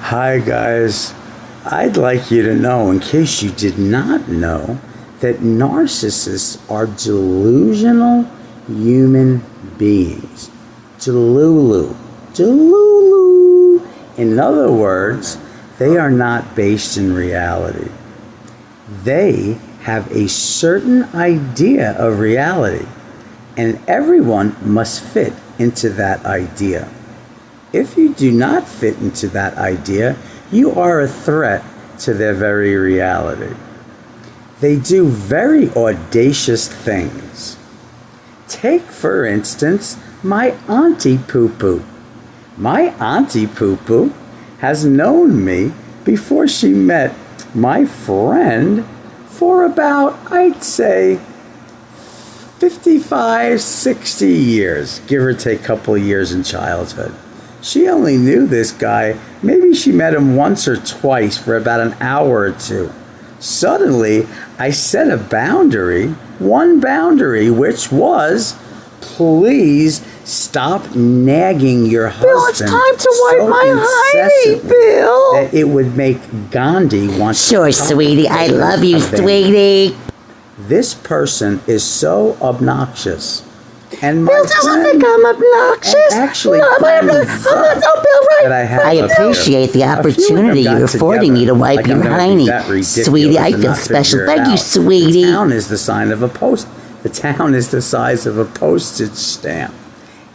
Hi guys, I'd like you to know, in case you did not know, that narcissists are delusional human beings. DELULU. DELULU. In other words, they are not based in reality. They have a certain idea of reality, and everyone must fit into that idea. If you do not fit into that idea, you are a threat to their very reality. They do very audacious things. Take, for instance, my Auntie Poo Poo. My Auntie Poo Poo has known me before she met my friend for about, I'd say, 55, 60 years, give or take a couple of years in childhood. She only knew this guy, maybe she met him once or twice for about an hour or two. Suddenly, I set a boundary, one boundary, which was, please stop nagging your husband. Bill, it's time to wipe my hiney, Bill. That it would make Gandhi want to. Sure, sweetie. I love you, sweetie. This person is so obnoxious. And Bill doesn't think I'm obnoxious. Actually, no, I'm not. Bill, right? I appreciate the opportunity you're affording me to wipe your hiney. Sweetie, I feel special. Thank you, sweetie. The town is the sign of a post. The town is the size of a postage stamp.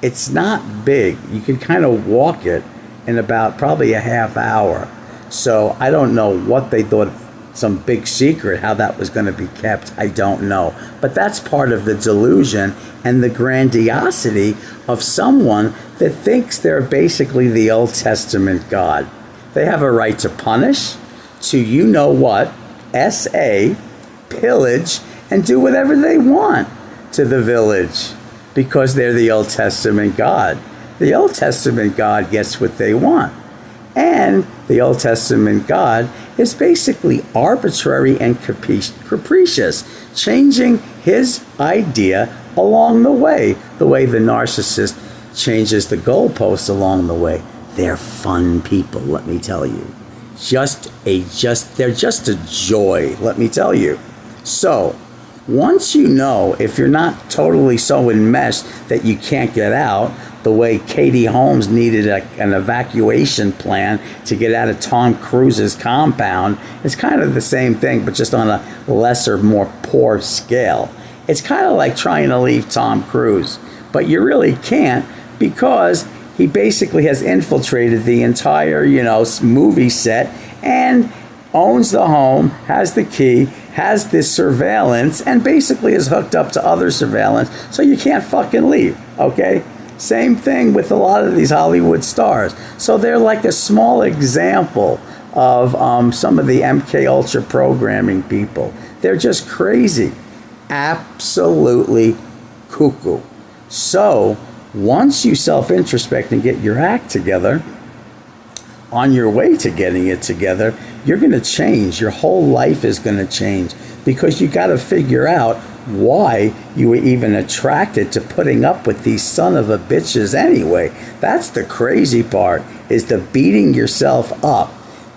It's not big. You can kind of walk it in about probably a half hour. So I don't know what they thought, some big secret, how that was going to be kept. I don't know. But that's part of the delusion and the grandiosity of someone that thinks they're basically the Old Testament God. They have a right to punish, to you know what, S.A., pillage, and do whatever they want to the village because they're the Old Testament God. The Old Testament God gets what they want. And the Old Testament God is basically arbitrary and capricious, changing his idea along the way the narcissist changes the goalposts along the way. They're fun people, let me tell you. They're just a joy, let me tell you. So, once you know, if you're not totally so enmeshed that you can't get out, the way Katie Holmes needed an evacuation plan to get out of Tom Cruise's compound, it's kind of the same thing, but just on a lesser, more poor scale. It's kind of like trying to leave Tom Cruise, but you really can't because he basically has infiltrated the entire, movie set and owns the home, has the key, has this surveillance, and basically is hooked up to other surveillance, so you can't fucking leave, okay? Same thing with a lot of these Hollywood stars. So they're like a small example of some of the MK Ultra programming people. They're just crazy. Absolutely cuckoo. So once you self-introspect and get your act together, on your way to getting it together, you're going to change. Your whole life is going to change because you got to figure out why you were even attracted to putting up with these son of a bitches anyway. That's the crazy part, is the beating yourself up.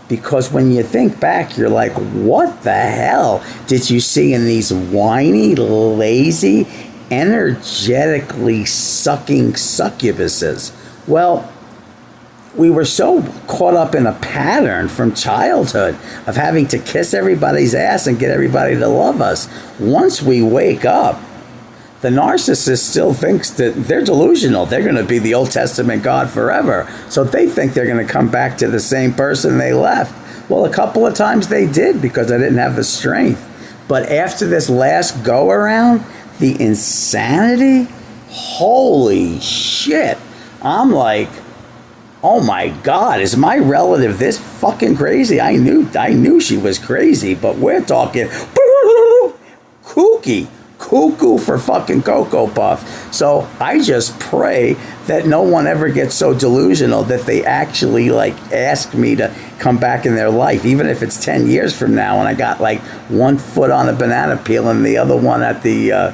Because when you think back, you're like, what the hell did you see in these whiny, lazy, energetically sucking succubuses? Well, we were so caught up in a pattern from childhood of having to kiss everybody's ass and get everybody to love us. Once we wake up, the narcissist still thinks that they're delusional. They're going to be the Old Testament God forever. So they think they're going to come back to the same person they left. Well, a couple of times they did because I didn't have the strength. But after this last go around, the insanity, holy shit. I'm like, oh my God, is my relative this fucking crazy? I knew she was crazy, but we're talking kooky. Cuckoo for fucking Cocoa Puff. So I just pray that no one ever gets so delusional that they actually ask me to come back in their life, even if it's 10 years from now and I got one foot on a banana peel and the other one at the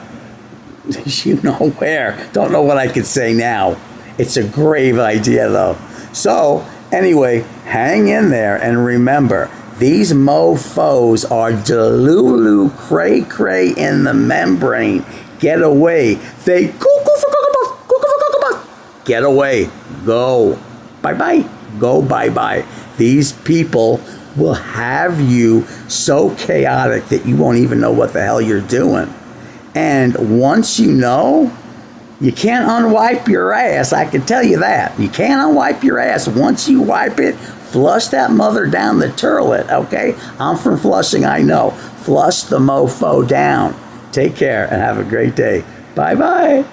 you know where. Don't know what I could say now. It's a grave idea though. So Anyway, hang in there and remember, these mofos are DELULU cray-cray in the membrane. Get away. They get away. Go. Bye-bye. Go bye-bye. These people will have you so chaotic that you won't even know what the hell you're doing. And once you know, you can't unwipe your ass. I can tell you that. You can't unwipe your ass. Once you wipe it, flush that mother down the toilet, okay? I'm from Flushing, I know. Flush the mofo down. Take care and have a great day. Bye-bye.